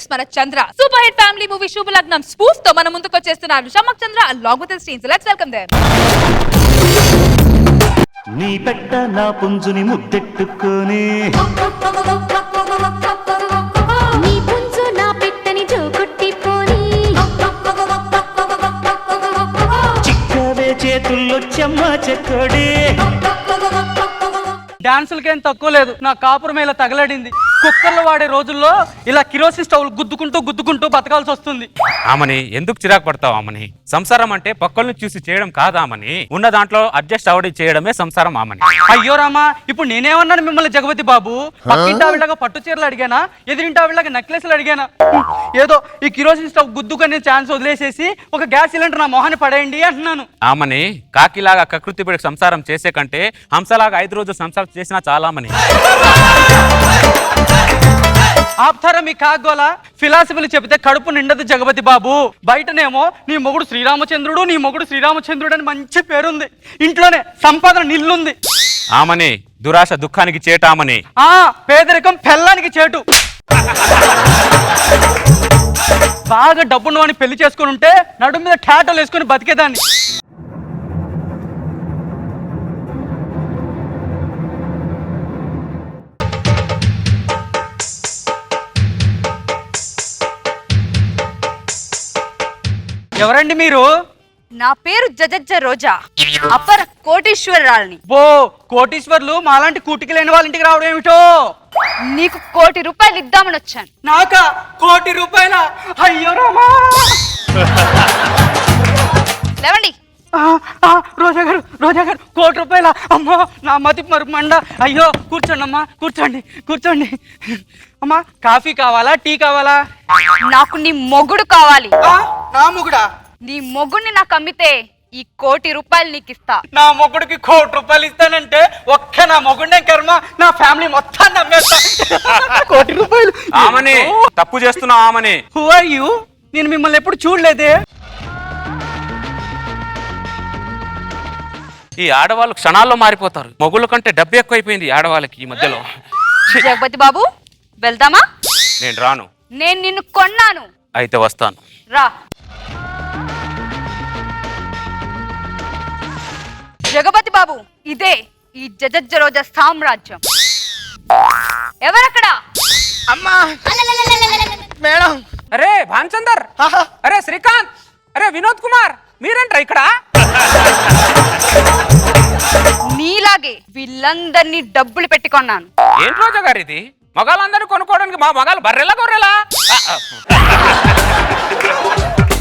Presents మన Chandra super hit family movie Shubhalagnam spoof తో మన ముందుకు వచ్చేస్తున్నారు షమక్ చంద్ర along with his team. So let's welcome them. నీ పెట్ట నా పుంజుని ముద్దెట్టుకొని నీ పుంజు నా పెట్టని జోకొట్టిపోని చిక్కవే చేతుల్లో చెమ్మ చెక్కడే డాన్సులకేం తక్కువ లేదు. నా కాపురం ఇలా తగలడింది. కుక్కర్లు వాడే రోజుల్లో ఇలా కిరోసిన్ స్టవ్ గుద్దుకుంటూ బతకాల్సి వస్తుంది. ఆమని ఎందుకు చిరాకు పడతావు ఆమని? సంసారం అంటే పక్కల్ని చూసి చేయడం కాదామని, ఉన్న దాంట్లో అడ్జస్ట్ అవడి చేయడమే సంసారం ఆమని. అయ్యో రామా, ఇప్పుడు నేనేమన్నాను మిమ్మల్ని జగపతి బాబు? పక్కింటి ఆవిడగా పట్టు చీరలు అడిగానా, ఎదురింటి ఆవిడగా నెక్లెస్లు అడిగానా? ఏదో ఈ కిరోసిన్ స్టవ్ గుద్దుకునే ఛాన్స్ వదిలేసేసి ఒక గ్యాస్ సిలిండర్ నా మొహాన్ని పడేయండి అంటున్నాను. ఆమని కాకిలాగా కకృతి పడి సంసారం చేసే కంటే హంసలాగా 5 రోజులు సంసారం చేసినా చాలా మని. ఆప్తారా మీ కాగోల ఫిలాసఫీలు చెబితే కడుపు నిండదు జగపతి బాబు. బయటనేమో నీ మొగుడు శ్రీరామచంద్రుడు అని మంచి పేరుంది. ఇంట్లోనే సంపాదన నిల్లుంది. ఆమని దురాశ దుఃఖానికి చేటామని. పేదరికం పెళ్ళానికి చేటు. బాగా డబ్బును అని పెళ్లి చేసుకుని ఉంటే నడుము మీద టాటోలు వేసుకుని బతికేదాన్ని. ఎవరండి మీరు? నా పేరు జజజ్జ రోజా, అపర కోటీశ్వరరాలని. కోటీశ్వర్లు మాలాంటి కూటికి లేని వాళ్ళ ఇంటికి రావడం ఏమిటో? నీకు ₹1 కోటి ఇద్దామని వచ్చాను. నాకా ₹1 అయ్యో రామా. లేవండి. రోజా గారు ₹1 అమ్మా, నా మతి మండ. అయ్యో కూర్చోండి అమ్మా, కూర్చోండి అమ్మా. కాఫీ కావాలా, టీ కావాలా? నాకు నీ మొగుడు కావాలి. నా మొగుడా? నీ మొగుడిని నాకు అమ్మితే ఈ ₹1 నీకు ఇస్తా. నా మొగుడికి ₹1 ఇస్తానంటే ఒక్క నా మొగుడే కర్మ, నా ఫ్యామిలీ మొత్తాన్ని అమ్మేస్తా. ₹1. ఆమని తప్పు చేస్తున్నావు ఆమని. Who are you? నేను మిమ్మల్ని ఎప్పుడు చూడలేదే. ఈ ఆడవాళ్ళు క్షణాల్లో మారిపోతారు. మొగుళ్ళ కంటే డబ్బు ఎక్కువైపోయింది ఆడవాళ్ళకి ఈ మధ్యలో. జగపతి బాబు వెళ్దామా? నేను రాను. నేను నిన్ను కొన్నాను. అయితే వస్తాను. రా. జగపతి బాబు, ఇదే ఈ జజజ్జ రోజా సామ్రాజ్యం. ఎవరక్కడ? అమ్మా మేడం. అరే భాన్చందర్, అరే శ్రీకాంత్, అరే వినోద్ కుమార్, మీరేంట్రా ఇక్కడ? నీలాగే వీళ్ళందరినీ డబ్బులు పెట్టుకున్నాను. ఏంటి రోజా గారు ఇది? మగాళ్ళందరినీ కొనుక్కోవడానికి మా మగాళ్ళు బర్రెలా గొర్రెలా?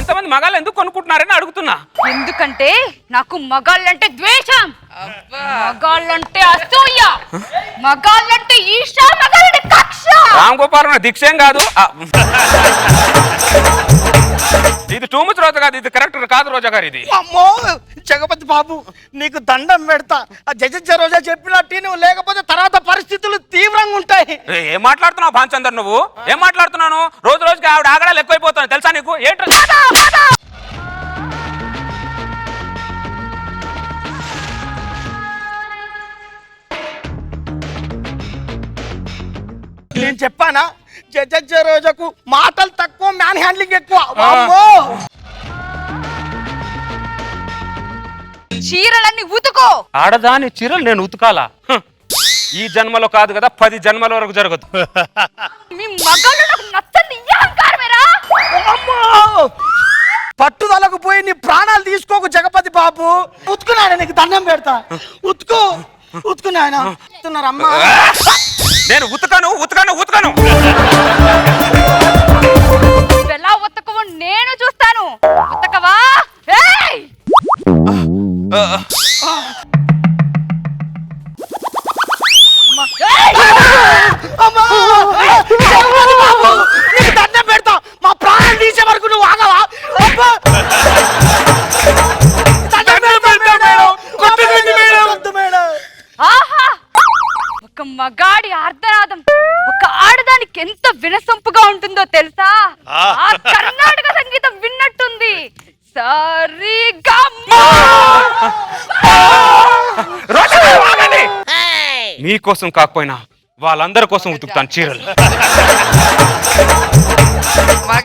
ఇంతమంది మగాళ్ళు ఎందుకు కొనుక్కుంటున్నారని అడుగుతున్నా. ఎందుకంటే నాకు మగాళ్ళంటే ద్వేషం, మగాళ్ళంటే అసూయ, మగాళ్ళంటే ఈర్ష, మగాళ్ళంటే కక్ష. రామ్ గోపాల్ దీక్షేం కాదు ఇది. టూ మచ్ రోజా గారు, ఇది కరెక్ట్ కాదు రోజా గారు ఇది. అమ్మో జగపతి బాబు, నీకు దండం పెడతా. ఆ జజజ్జ రోజా చెప్పినట్టు నువ్వు లేకపోతే తర్వాత పరిస్థితులు తీవ్రంగా ఉంటాయి. ఏం మాట్లాడుతున్నావు భాన్చందర్? నువ్వు ఏం మాట్లాడుతున్నాను? రోజు రోజుకి ఆవిడ ఆగడాలు ఎక్కువైపోతున్నాయి తెలుసా నీకు? ఏంటో నేను చెప్పానా, జజజ్జ రోజాకు మాటలు తక్కువ, మ్యాన్ హ్యాండ్లింగ్ ఎక్కువ. అమ్మో చీరలన్నీ ఉతుకో. ఆడదాని చీరలు నేను ఉతకాలా? ఈ జన్మలో కాదు కదా, 10 జన్మల వరకు జరగదు. మీ మగాళ్ళు నాకు నచ్చని అహంకారమేరా. అమ్మో, పట్టుదలకు పోయి నీ ప్రాణాలు తీసుకోకు జగపతి బాబు. ఉతుకున్నాయన, నీకు దండం పెడతా. ఉతుకున్నాయన. అమ్మా నేను ఉతకను. ఎలా ఉతకవో నేను చూస్తాను. ఉతకవా? ఏయ్! నీకు దండం పెడతా. మా ప్రాణాలు తీసే వరకు నువ్వు ఆగవా? ఆహా! ఒక మగాడి ఆర్తనాదం ఒక ఆడదానికి ఎంత వినసొంపుగా ఉంటుందో తెలుసా? ఆ కర్ణాటక సంగీతం విన్నట్టుంది. సరిగమ. మీకోసం కాకపోయినా వాళ్ళందరి కోసం ఉతుకుతాను చీరలు.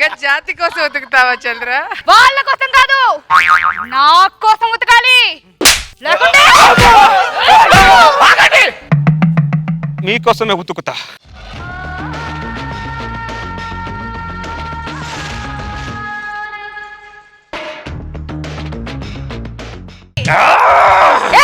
మగ జాతి కోసం ఉతుకుతావా చంద్ర? వాళ్ళ కోసం కాదు, నా కోసం ఉతకాలి. లేకుంటే మీకోసమే ఉతుకుతా.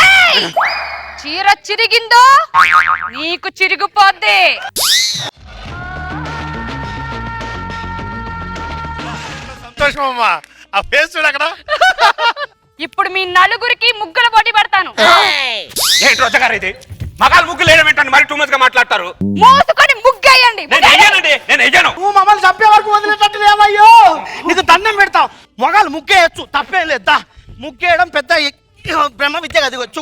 ఏయ్! చీర చిరిగిందో నీకు చిరిగిపోద్ది. సంతోషం అమ్మా. ఆ ఫేస్ చూడు అక్కడ. ఇప్పుడు మీ నలుగురికి ముగ్గుల పోటీ పడతాను. ఏంటి రోజా గారు ఇది? మగాళ్ళు ముగ్గులు వేయడం ఏంటండి? మరి టూ మచ్ గా మాట్లాడతారు. మోసుకొని ముగ్గేయండి. నేను వెయ్యను. నువ్వు మమ్మల్ని చంపే వరకు వదిలేటట్టు లేవయ్యో. నీకు దండం పెడతావు. మొగాలు ముగ్గేయచ్చు, తప్పేం లేదా. ముగ్గేయడం పెద్ద బ్రహ్మ విద్య కదా. వచ్చు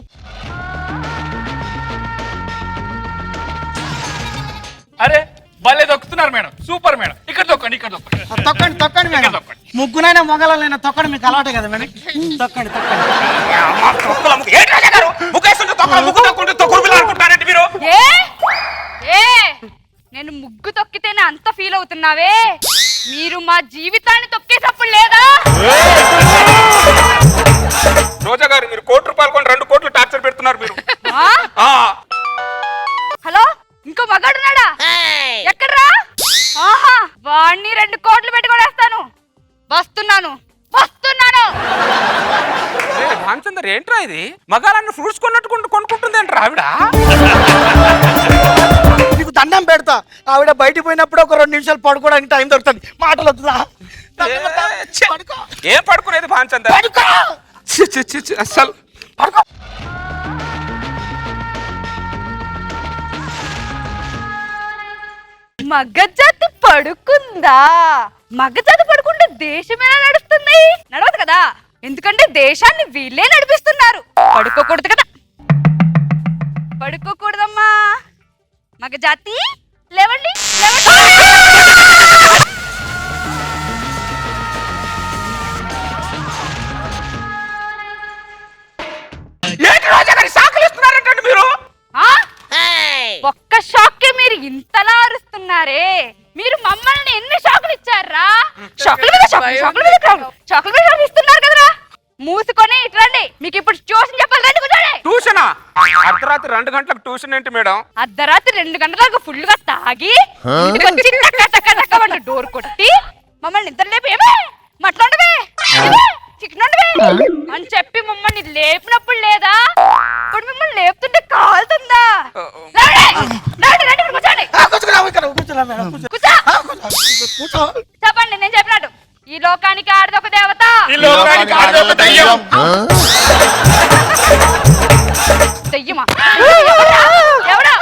అరే భలే దొక్కుతున్నారు మేడం, సూపర్ మేడం. ఇక్కడ దొక్కండి, ఇక్కడ దొక్కండి. తొక్కండి తొక్కండి మేడం. ముగ్గునైనా మొగలైనా తొక్కండి, మీకు అలవాటే కదా మేడం. తొక్కండి తొక్కండి. ఏంటి రోజా గారు? ముగ్గేస్తుంటే ముగ్గు తొక్కుంటూ తొక్కుడు పిల్లలు అనుకుంటారండి మీరు. ఏ ఏ నేను ముగ్గు తొక్కితేనే అంత ఫీల్ అవుతున్నావే, మీరు మా జీవితాన్ని తొక్కేటప్పుడు లేదా? రోజా గారు మీరు ₹1 కొని 2 కోట్లు టార్చర్ పెడుతున్నారు మీరు. హలో, ఇంకో మగాడున్నాడా? ఎక్కడ్రా? ఆహా, వాణ్ణి 2 కోట్లు పెట్టి కొడేస్తాను. వస్తున్నాను వస్తున్నాను. రామచంద్ర ఏంట్రా ఇది? మగాళ్ళని ఫ్రూట్స్ కొన్నట్టు కొనుక్కుంటుంది ఏంట్రా ఆవిడ? నీకు దండం పెడతా. ఆవిడ బయటికి పోయినప్పుడు ఒక 2 నిమిషాలు పడుకోవడానికి టైం దొరుకుతుంది. మాటలు వద్దురా. ఏం పడుకునేది భాంచంద్ర? అసలు పడుకో. మగజాతి పడుకుందా? మగజాతి పడుకుంటే దేశం ఎలా నడుస్తుంది? నడవదు కదా, ఎందుకంటే దేశాన్ని వీళ్ళే నడిపిస్తున్నారు. పడుకోకూడదు కదా. పడుకోకూడదమ్మా. మగజాతి లేవండి, ఏంటి రోజా గారి సాకులు ఇస్తున్నారంటే మీరు? ఒక్క షాక్కే మీరు ఇంతలా అరుస్తున్నారే. మీరు మమ్మల్ని ఎన్ని షాకులు ఇచ్చారా? షాకుల మీద షాకులు ఇస్తున్నారు కదరా. మూసుకొని ఇట్రండి, మీకు ఇప్పుడు ట్యూషన్ చెప్పాలి. రండి కూర్చోండి. ట్యూషనా? అర్ధరాత్రి 2 గంటలకు ట్యూషన్ ఏంటి మేడం? అర్ధరాత్రి 2 గంటలకు ఫుల్ గా తాగి ఇంటికి వచ్చి టక టక టక అంటూ డోర్ కొట్టి మమ్మల్ని నిద్ర లేపి ఏమే మట్లాండవే చికెనండవే అని చెప్పి మమ్మల్ని లేపినప్పుడు లేదా? ఇప్పుడు మిమ్మల్ని లేపుతుంటే కాలుతుందా? చెప్పండి, నేను చెప్పినట్టు ఈ లోకానికి ఆడదొక దేవత. దెయ్యమా? ఎవడా?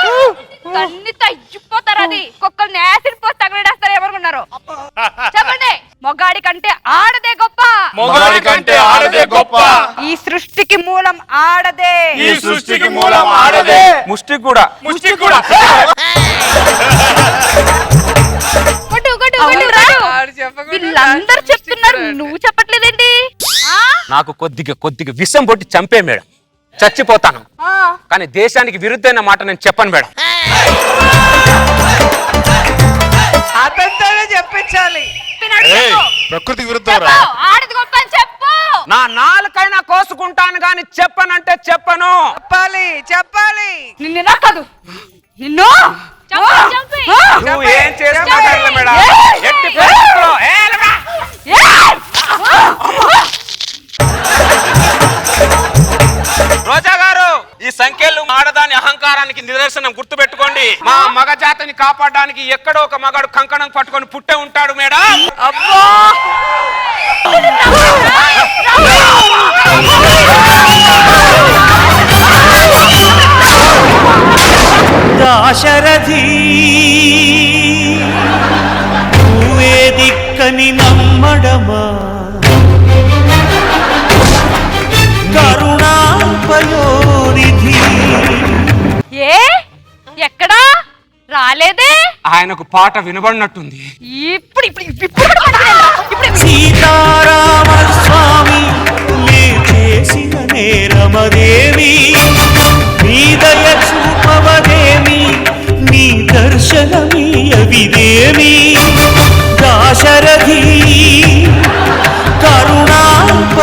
తన్ని తగ్గిపోతారు. అది కుక్కల్ని యాసిడ్ పోసి తగలడేస్తారు. ఎవరుకున్నారు చెప్పండి. మొగాడి కంటే ఆడదే గొప్ప. మొగాడి కంటే ఆడదే గొప్ప. ఈ సృష్టికి మూలం ఆడదే. ఈ సృష్టికి మూలం ఆడదే. ముష్టి కూడా. వీళ్ళందరూ చెప్తున్నారు, నువ్వు చెప్పట్లేదేంటి? నాకు కొద్దిగా విషం పొట్టి చంపే మేడం, చచ్చిపోతాను. కానీ దేశానికి విరుద్ధమైన మాట నేను చెప్పను మేడం. అతనితోనే చెప్పించాలి. ప్రకృతి విరుద్ధం. ఆడది గొప్ప అని చెప్పు. నా నాలుకైనా కోసుకుంటాను కానీ చెప్పనంటే చెప్పను. చెప్పాలి. నిన్ను కాదు, నిన్ను నువ్వు ఏం చేసుకుంటారు మేడం? ఎట్టి పరిస్థితుల్లో రోజా గారు, ఈ సంఖ్యలు ఆడదాని అహంకారానికి నిదర్శనం, గుర్తు పెట్టుకోండి. మా మగ జాతిని కాపాడడానికి ఎక్కడో ఒక మగాడు కంకణం పట్టుకొని పుట్టే ఉంటాడు మేడం. అబ్బో, దాశరథి నువ్వే దిక్కని నమ్మడమా, కరుణాపయోనిధి. ఏ ఎక్కడా రాలేదే? ఆయనకు పాట వినబడినట్టుంది. ఇప్పుడు ఇప్పుడు ఇప్పుడు సీతారామ స్వామి నే చేసిన నేరమదేవి, నీ దయ చూపవదేమి, నీ దర్శనమీయవిదేమి. దాశ భాగరథి కరుణాపయోనిధి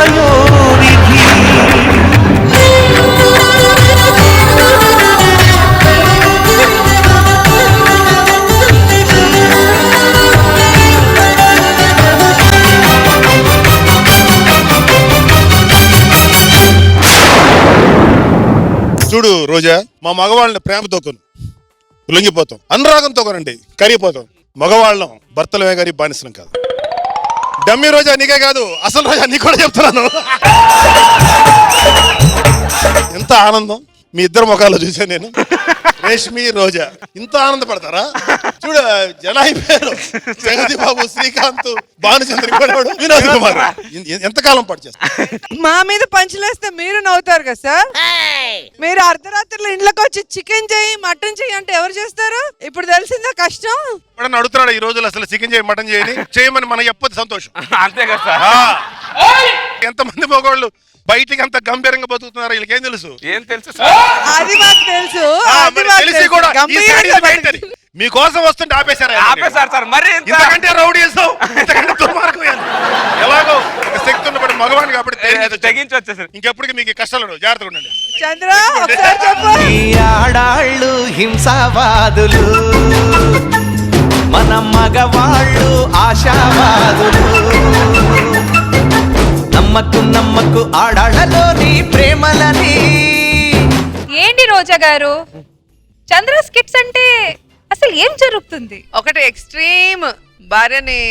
చూడు రోజా, మా మగవాళ్ళని ప్రేమతో కొను, లొంగిపోతాం. అనురాగంతో కొనండి, కరిగిపోతాం. మగవాళ్ళం భర్తలమే గారి బానిసలం కాదు. డమ్మీ రోజా నీకే కాదు, అసలు రోజా నీకు కూడా చెప్తున్నాను. ఎంత ఆనందం మీ ఇద్దరు ముఖాల్లో చూసాను నేను. రేష్మి రోజా ఇంత ఆనందపడతారా? చూడు, జనాయి పేరు జగతి బాబు, శ్రీకాంత్, భానుచంద్ర, వినోద్ కుమార్ ఎంతకాలం పాటు చేస్తారు? మా మీద పంచులేస్తే మీరు నవ్వుతారు కదా సార్. మీరు అర్ధరాత్రులు ఇంట్లోకి వచ్చి చికెన్ చేయి మటన్ చేయి అంటే ఎవరు చేస్తారు? ఇప్పుడు తెలిసిందా కష్టం? ఎప్పుడన్నా అడుగుతున్నాడు ఈ రోజులు అసలు చికెన్ చేయి మటన్ చేయమని మనం చెప్పొద్దు సంతోషం. అంతే కదా సార్. ఎంతమంది మగవాళ్ళు బయటికి అంత గంభీరంగా బతుకుతున్నారు, వీళ్ళకేం తెలుసు? ఏం తెలుసు సార్? అది మాకు తెలుసు. అది మరి మాకు తెలిసి తెలుసు. కూడా ఈ గంభీరంగా శాడీలు బతికి- బయటని మీకోసం వస్తుంటే ఆపేశారా? ఆపేశారు సార్. మరి ఎంత? ఇంతకంటే రౌడీసం, ఇంతకంటే దుర్మార్గం ఏంది? ఎలాగో ఒక శక్తి ఉన్నప్పుడు మగవాడిని కాబట్టి తెగించి వచ్చేసారు. ఇంకెప్పటికీ మీకు కష్టాలు ఉండవు. జాగ్రత్తగా ఉండండి. చంద్ర ఒకసారి చెప్పు. ఈ ఆడాళ్ళు హింసావాదులు, మన మగవాళ్ళు ఆశావాదులు. నమ్మకు ఆడాళ్ళలోని ప్రేమలని. ఏంటి రోజా గారు, చంద్ర స్కిట్స్ అంటే అసలు ఏం జరుగుతుంది? ఒకటి ఎక్స్ట్రీమ్ భార్యని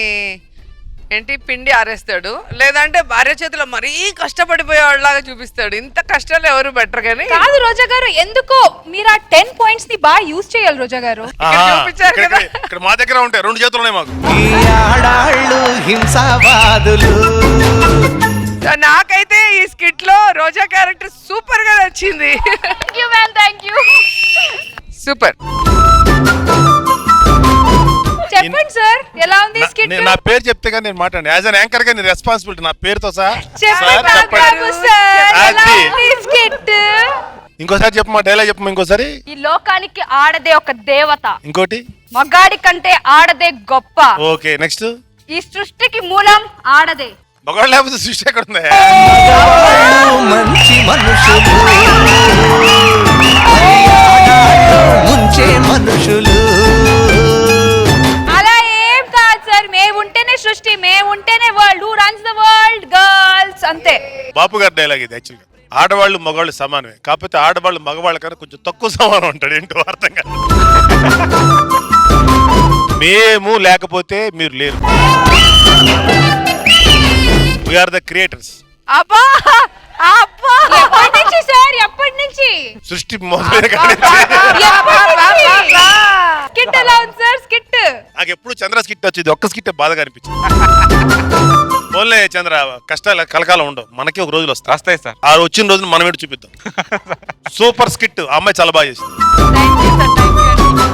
ఏంటి పిండి ఆరేస్తాడు, లేదంటే భార్య చేతిలో మరీ కష్టపడిపోయేవాళ్ళలాగా చూపిస్తాడు. ఇంత కష్టాలు ఎవరు బెటర్ కానీ కాదు రోజా గారు, ఎందుకో మీరు ఆ 10 పాయింట్స్ ని బాగా యూజ్ చేయాలి రోజా గారు. ఇక్కడ చూపించారు కదా. ఇక్కడ మా దగ్గర ఉంటాయి, 2 చేతులు ఉన్నాయి మాకు. ఈ ఆడాళ్ళు హింసావాదులు. నాకైతే ఈ స్కిట్ లో రోజా క్యారెక్టర్ సూపర్ గా నచ్చింది. Thank you. సూపర్. చెప్పండి సార్, ఎలా ఉంది స్కిట్? నా పేరు చెప్తే కానీ నేను మాట్లాడి యాజ్ అన్ యాంకర్ గా నేను రెస్పాన్సిబిలిటీ నా పేరుతో సహా. చెప్పండి సార్, చెప్పండి. నాగబాబు సార్, ఎలా అది. ఉంది స్కిట్? ఇంకోసారి చెప్పమా, డైలాగ్ చెప్పమా ఇంకోసారి. ఈ లోకానికి ఆడదే ఒక దేవత, ఇంకోటి. మగాడి కంటే ఆడదే గొప్ప, ఓకే, నెక్స్ట్. ఈ సృష్టికి మూలం ఆడదే. మగవాళ్ళు లేకపోతే సృష్టి ఎక్కడ ఉంది? మగవాళ్ళు మంచి మనుషులు, ముంచే మనుషులు. అలా ఏం కాదు సార్, మేము ఉంటేనే సృష్టి, మేము ఉంటేనే world. Who runs the world? Girls, అంతే. బాపు గారి డైలాగ్ ఇది యాక్చువల్గా. ఆడవాళ్ళు మగవాళ్ళు సమానమే, కాకపోతే ఆడవాళ్ళు మగవాళ్ళ కన్నా కొంచెం తక్కువ సమానం ఉంటాడు. ఏంటో అర్థం కాదు. మేము లేకపోతే మీరు లేరు. We are the creators. అబ్బా అబ్బా ఎప్పటి నుంచి సార్, ఎప్పటి నుంచి? సృష్టి మొదలైన కాడి నుంచి. స్కిట్ ఎలా ఉంది సార్? స్కిట్ నాకు ఎప్పుడు చంద్ర స్కిట్ వచ్చేది, ఒక్క స్కిట్ బాధగా అనిపించింది. పోన్లే చంద్ర, కష్టాలు కలకాలం ఉండవు, మనకి ఒక రోజులు వస్తాయి. వస్తాయి సార్. ఆ వచ్చిన రోజున మనం ఏంటి చూపిద్దాం. సూపర్ స్కిట్, ఆ అమ్మాయి చాలా బాగా చేసింది. Thank you sir, thank you.